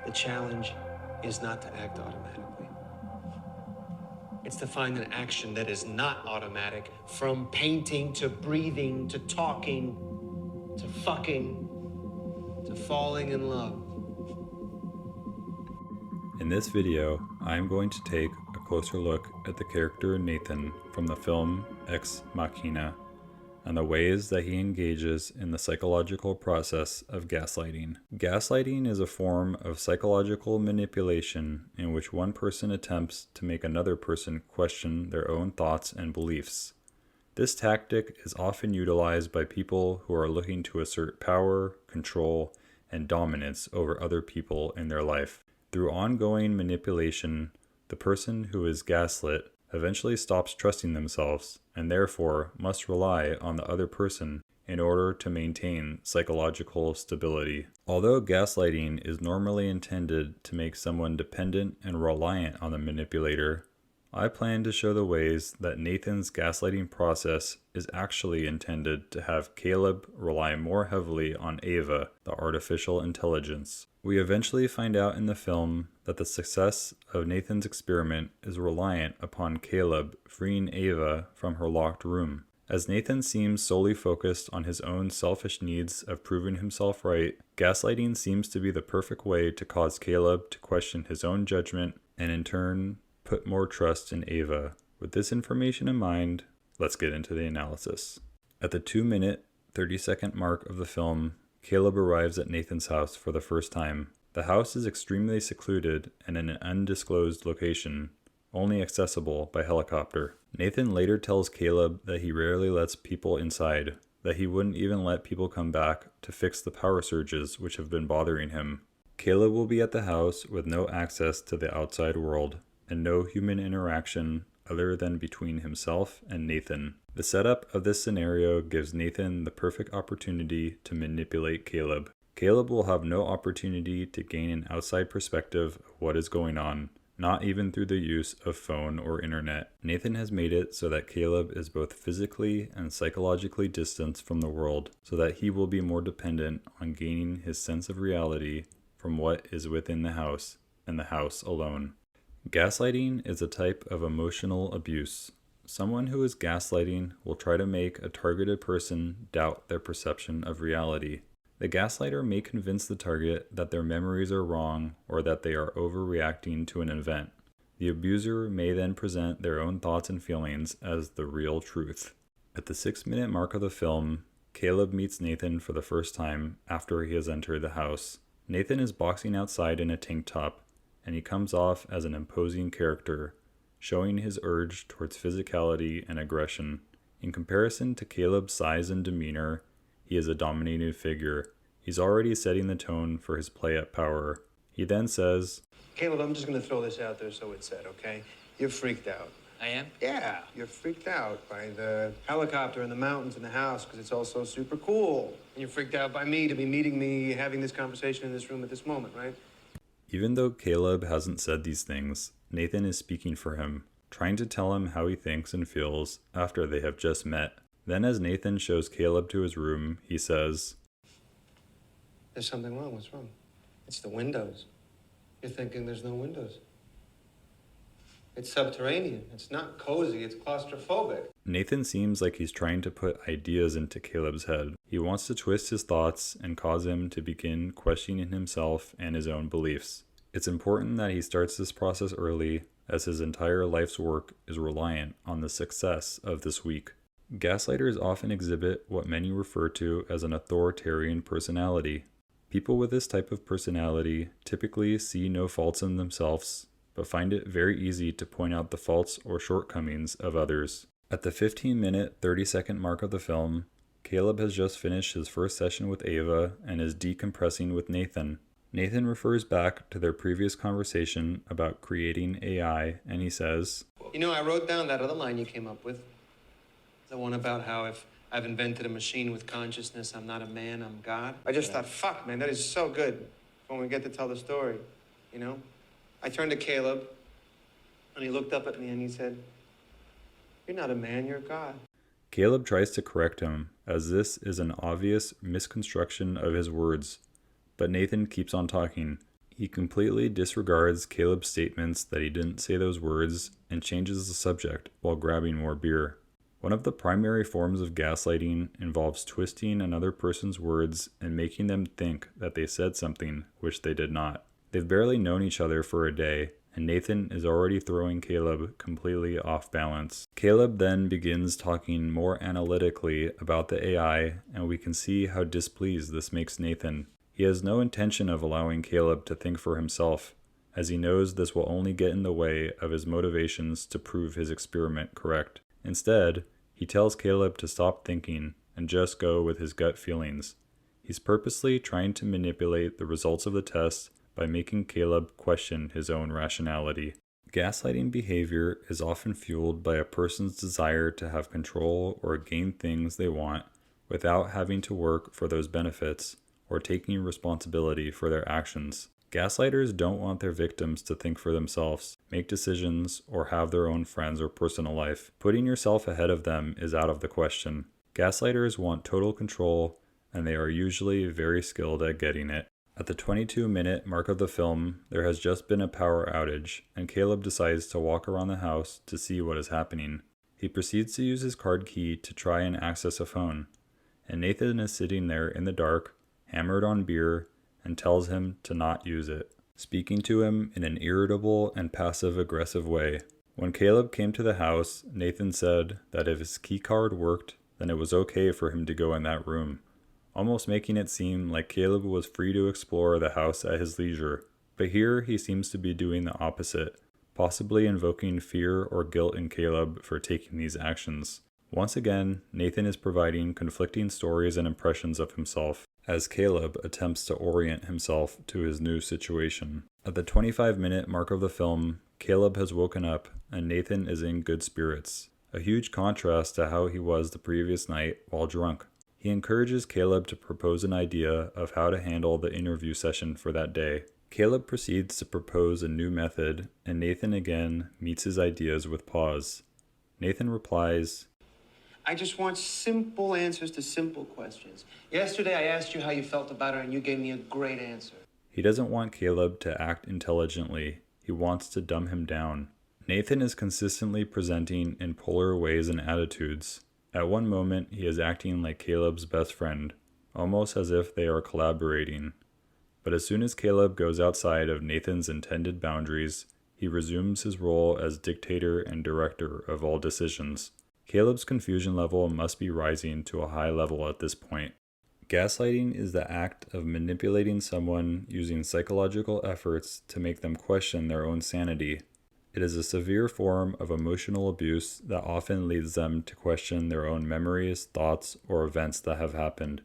The challenge is not to act automatically. It's to find an action that is not automatic, from painting to breathing to talking to fucking to falling in love. In this video, I am going to take a closer look at the character Nathan from the film Ex Machina and the ways that he engages in the psychological process of gaslighting. Gaslighting is a form of psychological manipulation in which one person attempts to make another person question their own thoughts and beliefs. This tactic is often utilized by people who are looking to assert power, control, and dominance over other people in their life. Through ongoing manipulation, the person who is gaslit eventually stops trusting themselves and therefore must rely on the other person in order to maintain psychological stability. Although gaslighting is normally intended to make someone dependent and reliant on the manipulator, I plan to show the ways that Nathan's gaslighting process is actually intended to have Caleb rely more heavily on Ava, the artificial intelligence. We eventually find out in the film that the success of Nathan's experiment is reliant upon Caleb freeing Ava from her locked room. As Nathan seems solely focused on his own selfish needs of proving himself right, gaslighting seems to be the perfect way to cause Caleb to question his own judgment and in turn put more trust in Ava. With this information in mind, let's get into the analysis. At the 2-minute, 30-second mark of the film, Caleb arrives at Nathan's house for the first time. The house is extremely secluded and in an undisclosed location, only accessible by helicopter. Nathan later tells Caleb that he rarely lets people inside, that he wouldn't even let people come back to fix the power surges which have been bothering him. Caleb will be at the house with no access to the outside world and no human interaction other than between himself and Nathan. The setup of this scenario gives Nathan the perfect opportunity to manipulate Caleb. Caleb will have no opportunity to gain an outside perspective of what is going on, not even through the use of phone or internet. Nathan has made it so that Caleb is both physically and psychologically distanced from the world, so that he will be more dependent on gaining his sense of reality from what is within the house, and the house alone. Gaslighting is a type of emotional abuse. Someone who is gaslighting will try to make a targeted person doubt their perception of reality. The gaslighter may convince the target that their memories are wrong or that they are overreacting to an event. The abuser may then present their own thoughts and feelings as the real truth. At the 6-minute mark of the film, Caleb meets Nathan for the first time after he has entered the house. Nathan is boxing outside in a tank top, and he comes off as an imposing character, showing his urge towards physicality and aggression. In comparison to Caleb's size and demeanor, he is a dominating figure. He's already setting the tone for his play at power. He then says, Caleb, I'm just gonna throw this out there so it's said, okay? You're freaked out. I am? Yeah, you're freaked out by the helicopter and the mountains and the house because it's all so super cool. And you're freaked out by me to be meeting me, having this conversation in this room at this moment, right? Even though Caleb hasn't said these things, Nathan is speaking for him, trying to tell him how he thinks and feels after they have just met. Then as Nathan shows Caleb to his room, he says, There's something wrong. What's wrong? It's the windows. You're thinking there's no windows. It's subterranean. It's not cozy. It's claustrophobic. Nathan seems like he's trying to put ideas into Caleb's head. He wants to twist his thoughts and cause him to begin questioning himself and his own beliefs. It's important that he starts this process early, as his entire life's work is reliant on the success of this week. Gaslighters often exhibit what many refer to as an authoritarian personality. People with this type of personality typically see no faults in themselves, but find it very easy to point out the faults or shortcomings of others. At the 15-minute, 30-second mark of the film, Caleb has just finished his first session with Ava and is decompressing with Nathan. Nathan refers back to their previous conversation about creating AI, and he says, You know, I wrote down that other line you came up with. The one about how if I've invented a machine with consciousness, I'm not a man, I'm God. I just thought, fuck, man, that is so good when we get to tell the story, you know? I turned to Caleb, and he looked up at me and he said, You're not a man, you're God. Caleb tries to correct him, as this is an obvious misconstruction of his words, but Nathan keeps on talking. He completely disregards Caleb's statements that he didn't say those words and changes the subject while grabbing more beer. One of the primary forms of gaslighting involves twisting another person's words and making them think that they said something which they did not. They've barely known each other for a day, and Nathan is already throwing Caleb completely off balance. Caleb then begins talking more analytically about the AI, and we can see how displeased this makes Nathan. He has no intention of allowing Caleb to think for himself, as he knows this will only get in the way of his motivations to prove his experiment correct. Instead, he tells Caleb to stop thinking and just go with his gut feelings. He's purposely trying to manipulate the results of the test by making Caleb question his own rationality. Gaslighting behavior is often fueled by a person's desire to have control or gain things they want without having to work for those benefits or taking responsibility for their actions. Gaslighters don't want their victims to think for themselves, make decisions, or have their own friends or personal life. Putting yourself ahead of them is out of the question. Gaslighters want total control, and they are usually very skilled at getting it. At the 22-minute mark of the film, there has just been a power outage, and Caleb decides to walk around the house to see what is happening. He proceeds to use his card key to try and access a phone, and Nathan is sitting there in the dark, hammered on beer, and tells him to not use it, speaking to him in an irritable and passive-aggressive way. When Caleb came to the house, Nathan said that if his keycard worked, then it was okay for him to go in that room, almost making it seem like Caleb was free to explore the house at his leisure. But here he seems to be doing the opposite, possibly invoking fear or guilt in Caleb for taking these actions. Once again, Nathan is providing conflicting stories and impressions of himself, as Caleb attempts to orient himself to his new situation. At the 25-minute mark of the film, Caleb has woken up and Nathan is in good spirits, a huge contrast to how he was the previous night while drunk. He encourages Caleb to propose an idea of how to handle the interview session for that day. Caleb proceeds to propose a new method, and Nathan again meets his ideas with pause. Nathan replies, I just want simple answers to simple questions. Yesterday I asked you how you felt about her and you gave me a great answer. He doesn't want Caleb to act intelligently. He wants to dumb him down. Nathan is consistently presenting in polar ways and attitudes. At one moment, he is acting like Caleb's best friend, almost as if they are collaborating. But as soon as Caleb goes outside of Nathan's intended boundaries, he resumes his role as dictator and director of all decisions. Caleb's confusion level must be rising to a high level at this point. Gaslighting is the act of manipulating someone using psychological efforts to make them question their own sanity. It is a severe form of emotional abuse that often leads them to question their own memories, thoughts, or events that have happened.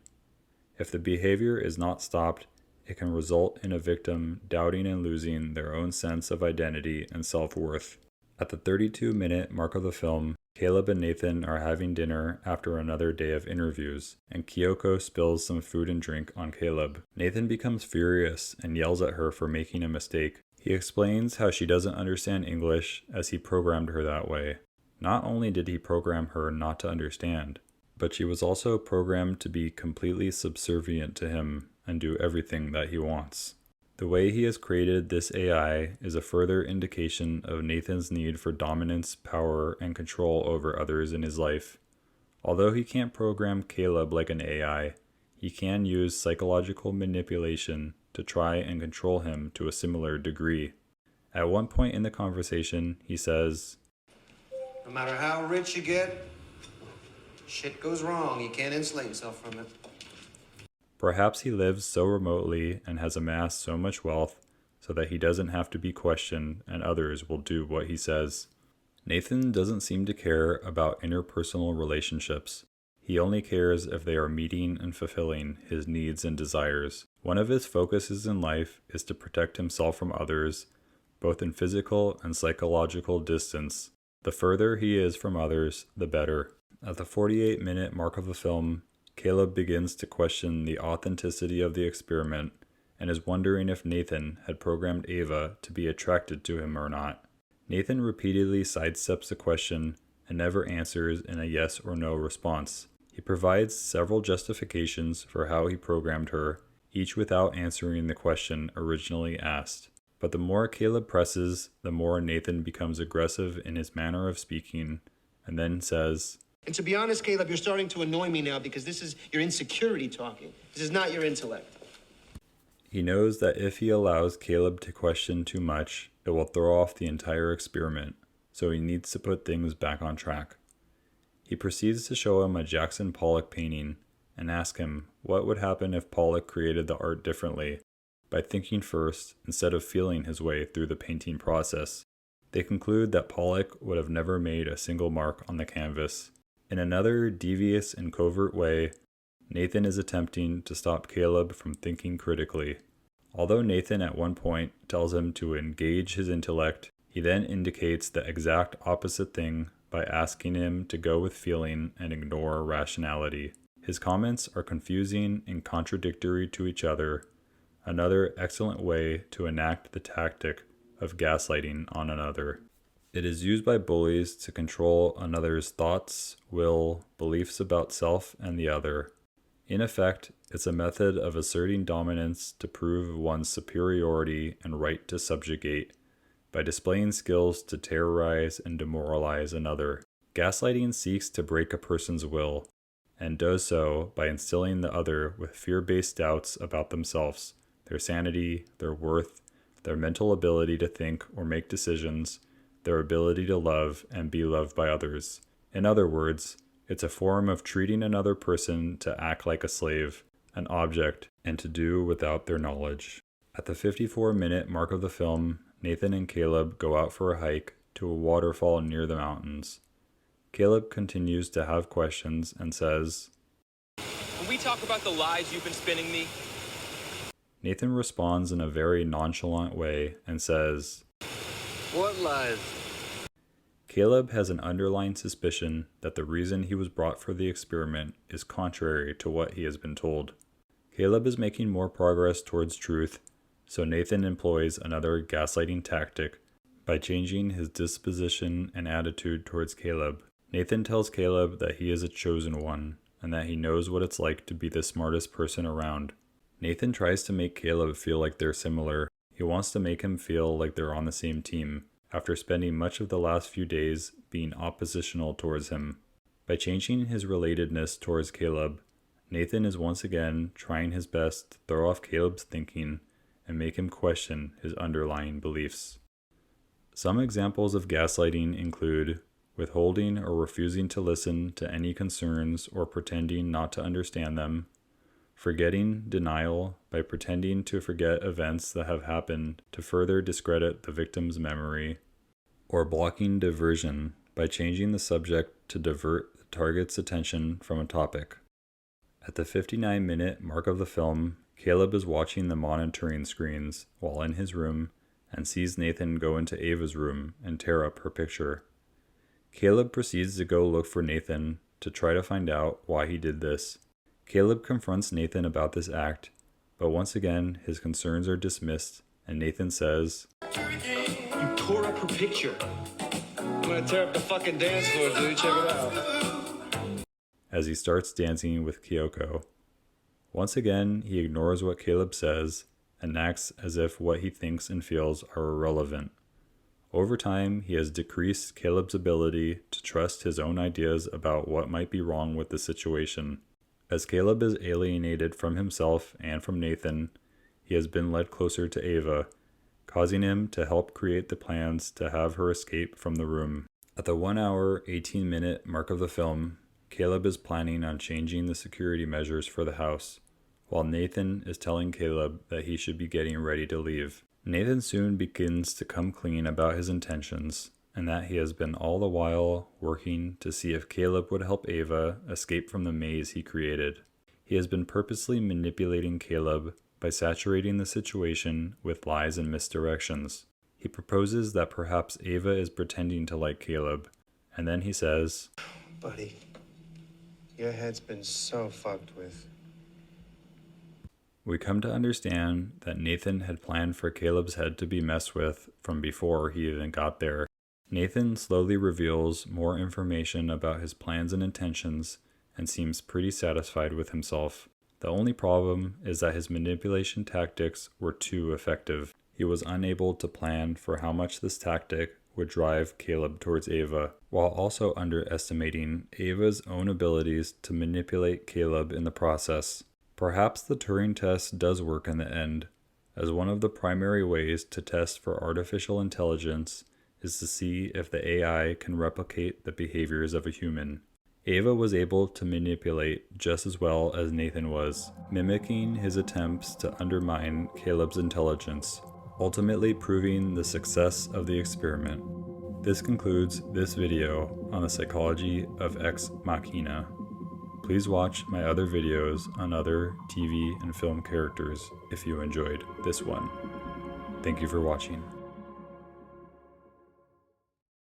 If the behavior is not stopped, it can result in a victim doubting and losing their own sense of identity and self-worth. At the 32-minute mark of the film, Caleb and Nathan are having dinner after another day of interviews, and Kyoko spills some food and drink on Caleb. Nathan becomes furious and yells at her for making a mistake. He explains how she doesn't understand English as he programmed her that way. Not only did he program her not to understand, but she was also programmed to be completely subservient to him and do everything that he wants. The way he has created this AI is a further indication of Nathan's need for dominance, power, and control over others in his life. Although he can't program Caleb like an AI, he can use psychological manipulation to try and control him to a similar degree. At one point in the conversation, he says, No matter how rich you get, shit goes wrong. You can't insulate yourself from it. Perhaps he lives so remotely and has amassed so much wealth so that he doesn't have to be questioned and others will do what he says. Nathan doesn't seem to care about interpersonal relationships. He only cares if they are meeting and fulfilling his needs and desires. One of his focuses in life is to protect himself from others, both in physical and psychological distance. The further he is from others, the better. At the 48-minute mark of the film, Caleb begins to question the authenticity of the experiment and is wondering if Nathan had programmed Ava to be attracted to him or not. Nathan repeatedly sidesteps the question and never answers in a yes or no response. He provides several justifications for how he programmed her, each without answering the question originally asked. But the more Caleb presses, the more Nathan becomes aggressive in his manner of speaking, and then says, And to be honest, Caleb, you're starting to annoy me now because this is your insecurity talking. This is not your intellect. He knows that if he allows Caleb to question too much, it will throw off the entire experiment, so he needs to put things back on track. He proceeds to show him a Jackson Pollock painting and ask him what would happen if Pollock created the art differently, by thinking first instead of feeling his way through the painting process. They conclude that Pollock would have never made a single mark on the canvas. In another devious and covert way, Nathan is attempting to stop Caleb from thinking critically. Although Nathan at one point tells him to engage his intellect, he then indicates the exact opposite thing by asking him to go with feeling and ignore rationality. His comments are confusing and contradictory to each other, another excellent way to enact the tactic of gaslighting on another. It is used by bullies to control another's thoughts, will, beliefs about self and the other. In effect, it's a method of asserting dominance to prove one's superiority and right to subjugate, by displaying skills to terrorize and demoralize another. Gaslighting seeks to break a person's will, and does so by instilling the other with fear-based doubts about themselves, their sanity, their worth, their mental ability to think or make decisions, their ability to love and be loved by others. In other words, it's a form of treating another person to act like a slave, an object, and to do without their knowledge. At the 54-minute mark of the film, Nathan and Caleb go out for a hike to a waterfall near the mountains. Caleb continues to have questions and says, "Can we talk about the lies you've been spinning me?" Nathan responds in a very nonchalant way and says, "What lies?" Caleb has an underlying suspicion that the reason he was brought for the experiment is contrary to what he has been told. Caleb is making more progress towards truth, so Nathan employs another gaslighting tactic by changing his disposition and attitude towards Caleb. Nathan tells Caleb that he is a chosen one and that he knows what it's like to be the smartest person around. Nathan tries to make Caleb feel like they're similar. He wants to make him feel like they're on the same team, after spending much of the last few days being oppositional towards him. By changing his relatedness towards Caleb, Nathan is once again trying his best to throw off Caleb's thinking and make him question his underlying beliefs. Some examples of gaslighting include withholding or refusing to listen to any concerns or pretending not to understand them, forgetting denial by pretending to forget events that have happened to further discredit the victim's memory, or blocking diversion by changing the subject to divert the target's attention from a topic. At the 59-minute mark of the film, Caleb is watching the monitoring screens while in his room and sees Nathan go into Ava's room and tear up her picture. Caleb proceeds to go look for Nathan to try to find out why he did this. Caleb confronts Nathan about this act, but once again his concerns are dismissed and Nathan says, You tore up her picture. I'm gonna tear up the fucking dance floor, dude. Check it out. as he starts dancing with Kyoko. Once again, he ignores what Caleb says and acts as if what he thinks and feels are irrelevant. Over time, he has decreased Caleb's ability to trust his own ideas about what might be wrong with the situation. As Caleb is alienated from himself and from Nathan, he has been led closer to Ava, causing him to help create the plans to have her escape from the room. At the 1 hour, 18-minute mark of the film, Caleb is planning on changing the security measures for the house, while Nathan is telling Caleb that he should be getting ready to leave. Nathan soon begins to come clean about his intentions, and that he has been all the while working to see if Caleb would help Ava escape from the maze he created. He has been purposely manipulating Caleb by saturating the situation with lies and misdirections. He proposes that perhaps Ava is pretending to like Caleb, and then he says, Buddy, your head's been so fucked with. We come to understand that Nathan had planned for Caleb's head to be messed with from before he even got there. Nathan slowly reveals more information about his plans and intentions and seems pretty satisfied with himself. The only problem is that his manipulation tactics were too effective. He was unable to plan for how much this tactic would drive Caleb towards Ava, while also underestimating Ava's own abilities to manipulate Caleb in the process. Perhaps the Turing test does work in the end, as one of the primary ways to test for artificial intelligence is to see if the AI can replicate the behaviors of a human. Ava was able to manipulate just as well as Nathan was, mimicking his attempts to undermine Caleb's intelligence, ultimately proving the success of the experiment. This concludes this video on the psychology of Ex Machina. Please watch my other videos on other TV and film characters if you enjoyed this one. Thank you for watching.